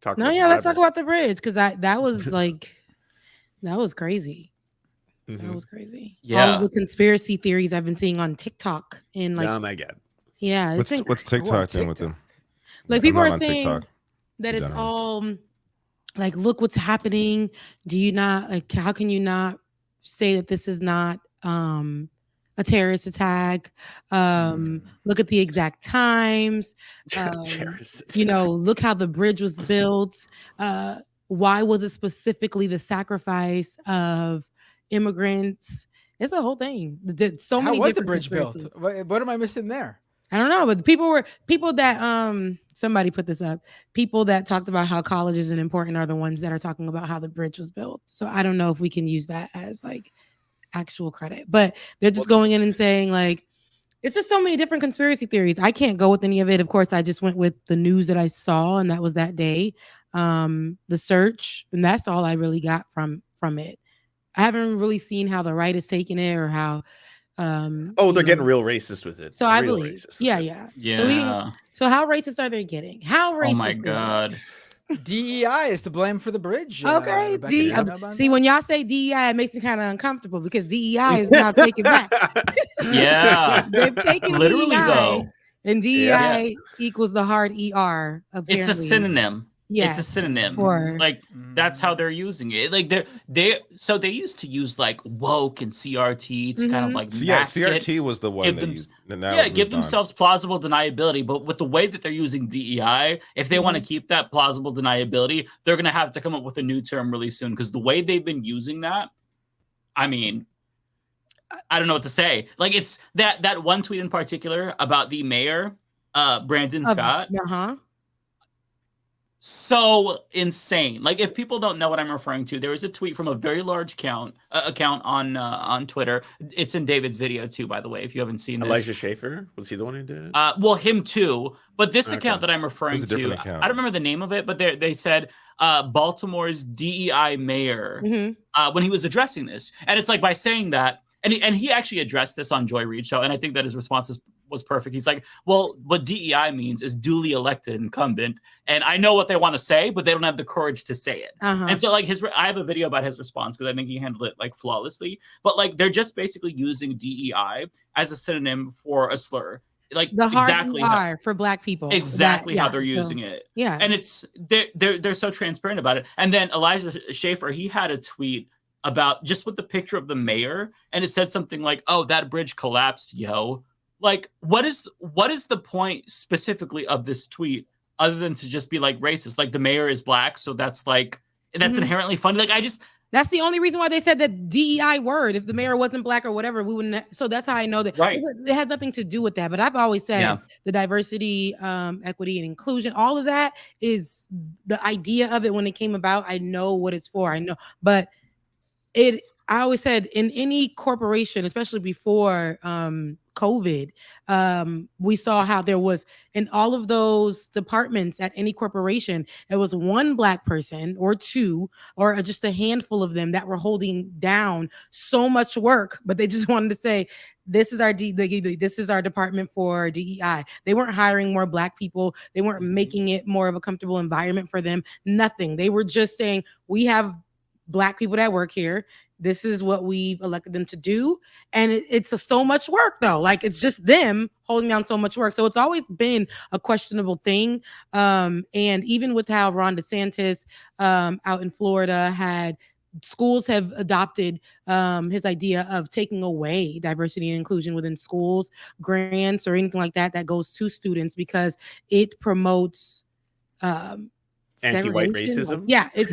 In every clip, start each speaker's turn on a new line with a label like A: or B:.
A: Let's talk about the bridge, because that was like that was crazy. That was crazy.
B: Yeah.
A: All of the conspiracy theories I've been seeing on TikTok and like,
C: oh my god,
A: yeah,
D: What's TikTok doing with them?
A: Like people
D: I'm
A: are
D: not on
A: saying
D: TikTok
A: that
D: in
A: it's
D: general.
A: all like, look what's happening. Do you not like? How can you not say that this is not a terrorist attack? Look at the exact times. Look how the bridge was built. Why was it specifically the sacrifice of immigrants? It's a whole thing. So many.
E: How was the bridge built? What am I missing there?
A: I don't know, but people that somebody put this up. People that talked about how college isn't important are the ones that are talking about how the bridge was built. So I don't know if we can use that as like actual credit, but they're just going in and saying like, it's just so many different conspiracy theories. I can't go with any of it. Of course, I just went with the news that I saw, and that was that day. The search, and that's all I really got from it. I haven't really seen how the right is taking it or how.
C: They're getting real racist with it.
A: So I believe, yeah. So how racist are they getting? How racist?
B: Oh my god.
E: DEI is to blame for the bridge.
A: Okay. See, when y'all say DEI, it makes me kind of uncomfortable because DEI is now taken back.
B: Yeah.
A: They've taken
B: literally
A: DEI,
B: though.
A: And DEI equals the hard ER. Apparently.
B: It's a synonym.
A: Yeah,
B: it's a synonym.
A: Like
B: that's how they're using it. Like they used to use like woke and CRT to kind of like
D: CRT was the one they used.
B: Give themselves plausible deniability. But with the way that they're using DEI, if they want to keep that plausible deniability, they're gonna have to come up with a new term really soon. Because the way they've been using that, I mean, I don't know what to say. Like it's that one tweet in particular about the mayor, Brandon Scott. So insane. Like if people don't know what I'm referring to, there was a tweet from a very large account on Twitter. It's in David's video too, by the way, if you haven't seen this.
C: Elijah Schaefer, was he the one who did it?
B: Well, him too. But this account that I'm referring to,
D: account.
B: I don't remember the name of it, but they said Baltimore's DEI mayor when he was addressing this. And it's like by saying that, and he actually addressed this on Joy Reid show, and I think that his response was perfect. He's like, well, what DEI means is duly elected incumbent. And I know what they want to say, but they don't have the courage to say it. And so like I have a video about his response because I think he handled it like flawlessly, but like, they're just basically using DEI as a synonym for a slur. Like
A: the hard
B: exactly
A: ER for black people.
B: Exactly how they're using it.
A: Yeah.
B: And it's, they're so transparent about it. And then Elijah Schaefer, he had a tweet about just with the picture of the mayor. And it said something like, oh, that bridge collapsed, yo. Like, what is the point specifically of this tweet other than to just be like racist? Like the mayor is black, so that's like that's inherently funny. Like
A: that's the only reason why they said that DEI word. If the mayor wasn't black or whatever, we wouldn't. So that's how I know that.
B: Right.
A: It has nothing to do with that. But I've always said the diversity, equity, and inclusion, all of that is the idea of it when it came about. I know what it's for. I know, but I always said in any corporation, especially before COVID, we saw how there was in all of those departments at any corporation, there was one black person or two or just a handful of them that were holding down so much work, but they just wanted to say, this is our this is our department for DEI. They weren't hiring more black people. They weren't making it more of a comfortable environment for them. Nothing. They were just saying, we have black people that work here. This is what we've elected them to do. And it's so much work though. Like it's just them holding down so much work. So it's always been a questionable thing. And even with how Ron DeSantis out in Florida schools have adopted his idea of taking away diversity and inclusion within schools, grants or anything like that goes to students because it promotes
C: anti-white racism.
A: Yeah, it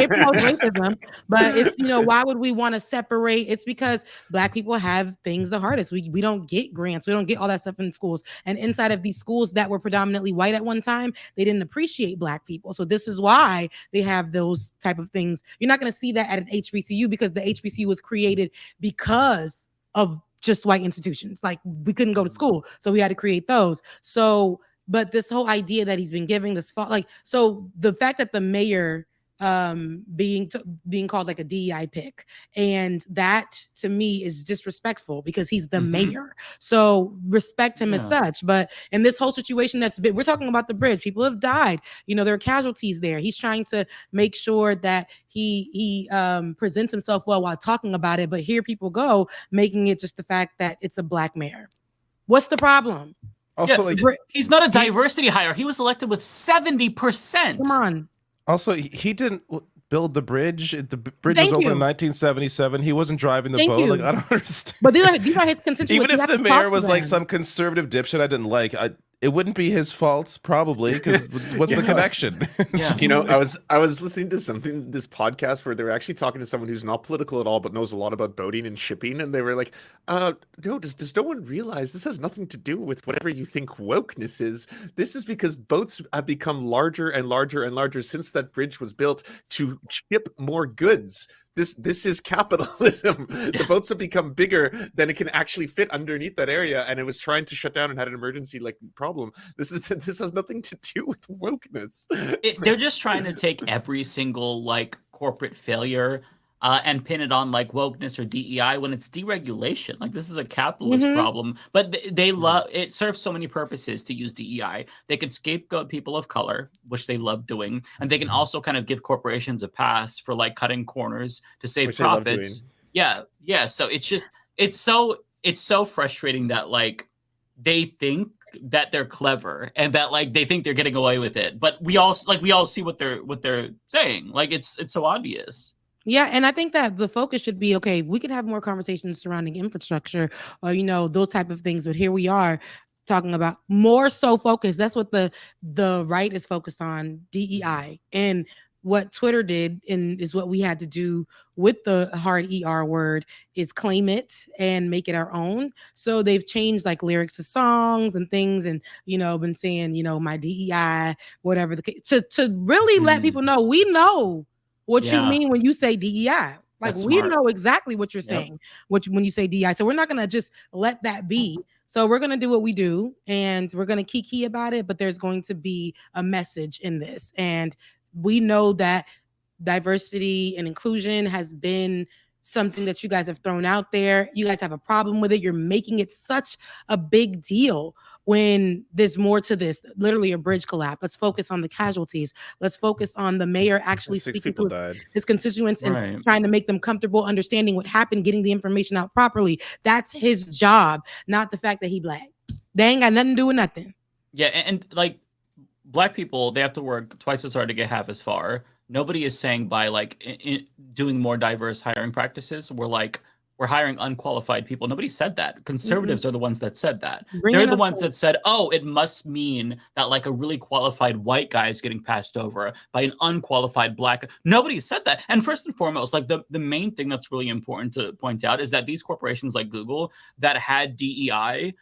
A: promotes racism, but it's why would we want to separate? It's because black people have things the hardest. We don't get grants, we don't get all that stuff in schools, and inside of these schools that were predominantly white at one time, they didn't appreciate black people. So this is why they have those type of things. You're not going to see that at an HBCU because the HBCU was created because of just white institutions. Like we couldn't go to school, so we had to create those. So. But this whole idea that he's been giving this fault, so the fact that the mayor being called like a DEI pick, and that to me is disrespectful because he's the mayor. So respect him as such. But in this whole situation we're talking about the bridge, people have died, there are casualties there. He's trying to make sure that he presents himself well while talking about it, but here people go making it just the fact that it's a black mayor. What's the problem?
B: Also, he's not a diversity hire. He was elected with 70%.
A: Come on.
D: Also, he didn't build the bridge. The bridge was opened in 1977. He wasn't driving the boat. Like, I don't understand.
A: But these are his constituents.
D: Even if the mayor was like some conservative dipshit I didn't like, it wouldn't be his fault, probably, because what's the connection?
C: I was listening to this podcast where they were actually talking to someone who's not political at all, but knows a lot about boating and shipping, and they were like, no, does no one realize this has nothing to do with whatever you think wokeness is? This is because boats have become larger and larger and larger since that bridge was built to ship more goods. This is capitalism. The boats have become bigger than it can actually fit underneath that area, and it was trying to shut down and had an emergency problem. This has nothing to do with wokeness.
B: They're just trying to take every single corporate failure and pin it on wokeness or DEI when it's deregulation. This is a capitalist problem, but they love it. Serves so many purposes to use DEI. They can scapegoat people of color, which they love doing, and they can also kind of give corporations a pass for cutting corners to save profits. Yeah. So it's so frustrating that they think that they're clever and that they think they're getting away with it, but we all see what they're saying. It's so obvious.
A: Yeah, and I think that the focus should be, okay, we could have more conversations surrounding infrastructure or, those type of things. But here we are talking about more so focused. That's what the right is focused on, DEI. And what Twitter did and is what we had to do with the hard ER word is claim it and make it our own. So they've changed lyrics to songs and things and, been saying, my DEI, whatever the case, to really let people know, we know what you mean when you say DEI. We know exactly what you're saying when you say DEI. So we're not going to just let that be. So we're going to do what we do and we're going to kiki about it, but there's going to be a message in this. And we know that diversity and inclusion has been something that you guys have thrown out there. You guys have a problem with it. You're making it such a big deal when there's more to this, literally a bridge collapse. Let's focus on the casualties. Let's focus on the mayor actually speaking to his constituents and trying to make them comfortable understanding what happened, getting the information out properly. That's his job, not the fact that he black. They ain't got nothing to do with nothing.
B: Yeah, and black people, they have to work twice as hard to get half as far. Nobody is saying by doing more diverse hiring practices, we're hiring unqualified people. Nobody said that. Conservatives are the ones that said that. They're the ones that said, oh, it must mean that a really qualified white guy is getting passed over by an unqualified black. Nobody said that. And first and foremost, the main thing that's really important to point out is that these corporations like Google that had DEI,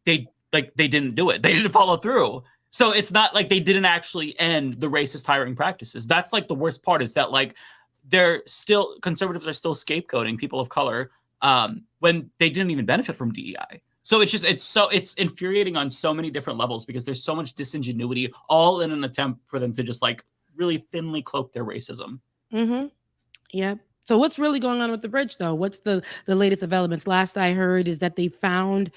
B: they didn't do it. They didn't follow through. So it's not they didn't actually end the racist hiring practices. That's the worst part is that conservatives are still scapegoating people of color when they didn't even benefit from DEI. So it's infuriating on so many different levels because there's so much disingenuity all in an attempt for them to just really thinly cloak their racism.
A: Yep. So what's really going on with the bridge, though? What's the latest developments? Last I heard is that they found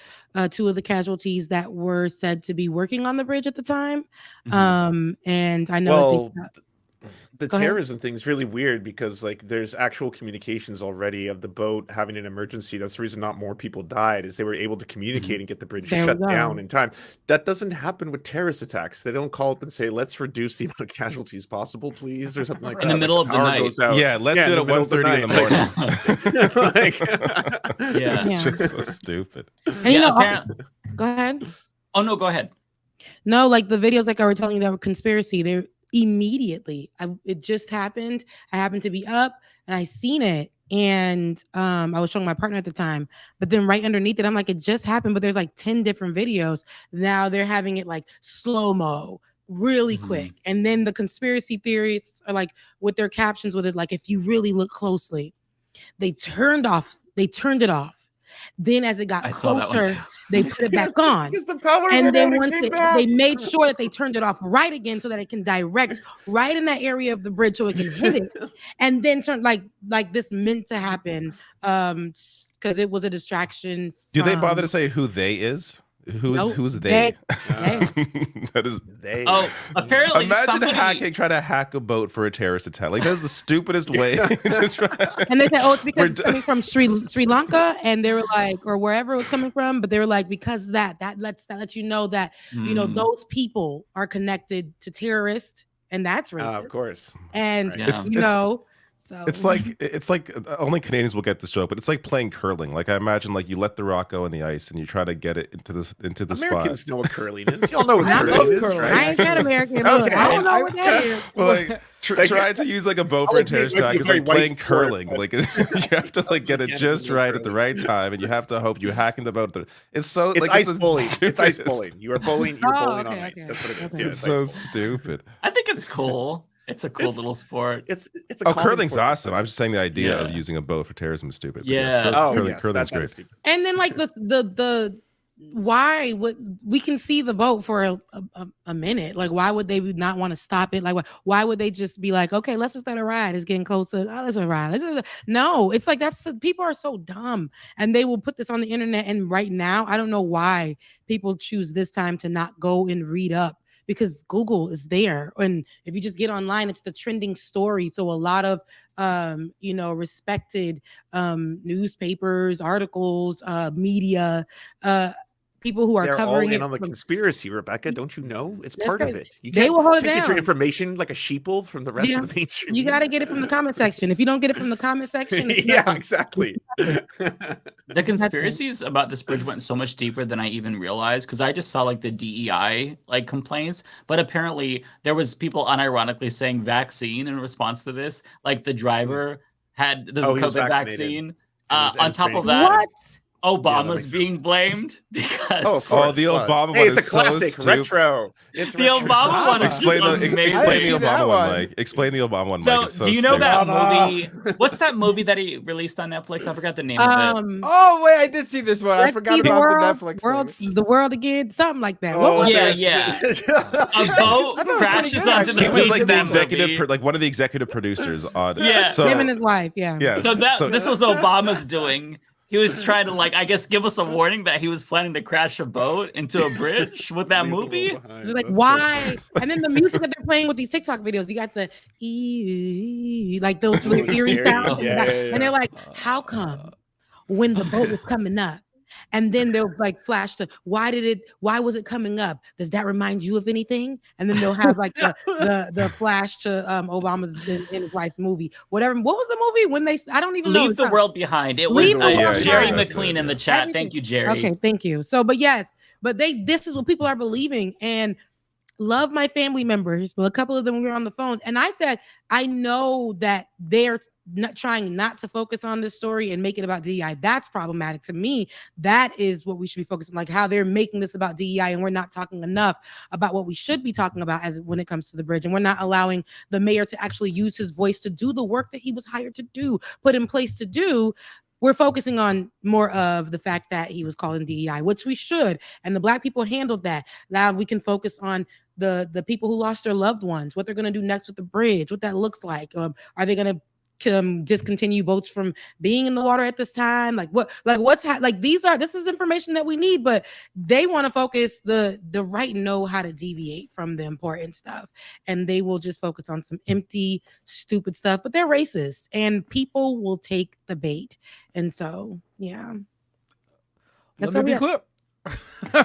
A: 2 of the casualties that were said to be working on the bridge at the time. And I know
C: the terrorism thing is really weird because there's actual communications already of the boat having an emergency. That's the reason not more people died is they were able to communicate and get the bridge shut down in time. That doesn't happen with terrorist attacks. They don't call up and say, let's reduce the amount of casualties possible, please, or something like that.
B: In the middle of the night.
D: Yeah, let's do it at 1:30 in the morning.
B: It's
D: just so stupid.
A: And go ahead.
B: Oh, no, go ahead.
A: No, the videos I were telling you that were conspiracy, they're immediately. It just happened. I happened to be up and I seen it. And I was showing my partner at the time. But then right underneath it, I'm it just happened. But there's 10 different videos. Now they're having it slow-mo, really quick. And then the conspiracy theories are with their captions with it, if you really look closely, they turned it off. Then as it got closer, they put it back on.
C: Because the power
A: And then
C: it
A: once
C: came back.
A: they made sure that they turned it off right again so that it can direct right in that area of the bridge so it can hit it. And then turn like this meant to happen because it was a distraction.
D: Do they bother to say who they is? Who's they? That is
C: they.
B: Oh, apparently
D: imagine trying to hack a boat for a terrorist attack. Like that's the stupidest way.
A: And they said, oh, it's because it's coming from Sri Lanka, and they were like, or wherever it was coming from, but they were like, because that lets you know that you know those people are connected to terrorists, and that's racist.
C: Of course.
A: And
C: right.
A: you know. So.
D: It's like only Canadians will get this joke, but it's like playing curling. Like I imagine, like you let the rock go in the ice and you try to get it into the
C: Americans
D: spot.
C: know what curling is. Y'all know what curling is, right?
A: I ain't that American.
C: Okay.
A: I don't know what that is.
D: Well, like try to use like a bow for a terrorist attack is like playing curling. Like you have to like get it just right at the right time, and you have to hope you hack in the boat. It's like
C: ice bowling. It's ice bowling. You are bowling. You're bowling on ice.
A: Okay.
C: That's what it is.
A: Okay.
C: Yeah,
D: it's so stupid.
B: I think it's cool. It's a cool little sport.
C: It's a
D: curling's
C: sport.
D: awesome. I'm just saying the idea of using a bow for terrorism is stupid.
B: Yeah.
D: Curling's great.
A: And then like the why would we can see the boat for a minute? Like why would they not want to stop it? Like why would they just be like, okay, let's just let it ride. It's getting closer. Oh, let's ride. No, it's like people are so dumb, and they will put this on the internet. And right now, I don't know why people choose this time to not go and read up. Because Google is there. And if you just get online, it's the trending story. So a lot of, respected newspapers, articles, media, people who are covering
C: all in
A: it
C: on the conspiracy, Rebecca. Don't you know? It's part of it. You
A: they will hold it
C: get
A: down.
C: Your information like a sheeple from the rest of the mainstream.
A: You got to get it from the comment section. If you don't get it from the comment section,
C: exactly.
B: The conspiracies about this bridge went so much deeper than I even realized, because I just saw like the DEI like complaints, but apparently there was people unironically saying vaccine in response to this. Like the driver had the COVID vaccine. On top of that,
A: what?
B: Obama's being blamed because
D: the Obama one
C: it's
D: is
C: a classic
D: so
C: retro. It's
B: the
C: retro.
B: Obama one is
D: explain
B: amazing.
D: the Obama one, Mike. Explain the Obama one, Mike.
B: So, do you know that movie? What's that movie that he released on Netflix? I forgot the name of it.
E: Oh wait, I did see this one. I forgot about the Netflix thing.
A: The world again, something like that.
B: Yeah. A boat crashes onto the beach.
D: He was like the executive, like one of the executive producers on.
B: Yeah,
D: so,
A: him and his wife. Yeah.
B: So this was Obama's doing. He was trying to, like, I guess, give us a warning that he was planning to crash a boat into a bridge with that movie.
A: It's like, why? And then the music that they're playing with these TikTok videos, you got the like those little eerie sounds, and they're like, how come when the boat was coming up, and then they'll like flash to why was it coming up? Does that remind you of anything? And then they'll have like the flash to Obama's in his wife's movie. Whatever. What was the movie when they? I don't even know.
B: Leave the World Behind. It was Jerry McLean in the chat. Thank you, Jerry.
A: Okay, thank you. So, but yes, but this is what people are believing, and love my family members. Well, a couple of them were on the phone, and I said, I know that they're not trying not to focus on this story and make it about DEI. That's problematic to me. That is what we should be focusing on, like how they're making this about DEI, and we're not talking enough about what we should be talking about as when it comes to the bridge, and we're not allowing the mayor to actually use his voice to do the work that he was hired to do, put in place to do. We're focusing on more of the fact that he was calling DEI, which we should, and the Black people handled that. Now we can focus on the people who lost their loved ones, what they're going to do next with the bridge, what that looks like. Are they going to discontinue boats from being in the water at this time? This is information that we need, but they want to focus the right know how to deviate from the important stuff, and they will just focus on some empty stupid stuff. But they're racist, and people will take the bait, and so
E: let me be clear.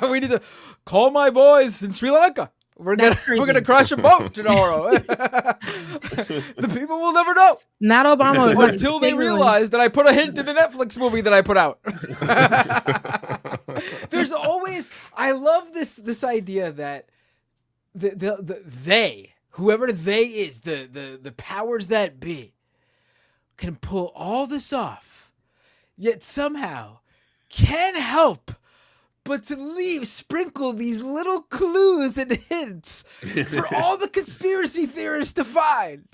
E: We need to call my boys in Sri Lanka. We're gonna crash a boat tomorrow. The people will never know.
A: Not Obama
E: until they realize that I put a hint in the Netflix movie that I put out. There's always, I love this idea that they, whoever they is, the powers that be, can pull all this off, yet somehow can't help but to sprinkle these little clues and hints for all the conspiracy theorists to find.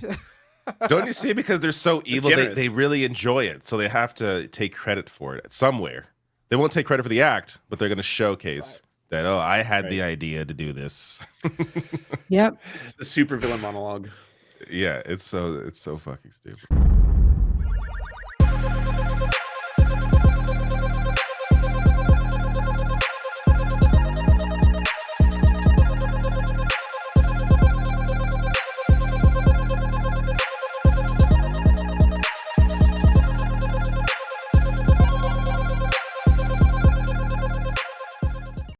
D: Don't you see? Because they're so evil, they really enjoy it, so they have to take credit for it somewhere. They won't take credit for the act, but they're going to showcase that, oh, I had the idea to do this.
A: Yep.
C: The supervillain monologue.
D: Yeah, it's so fucking stupid.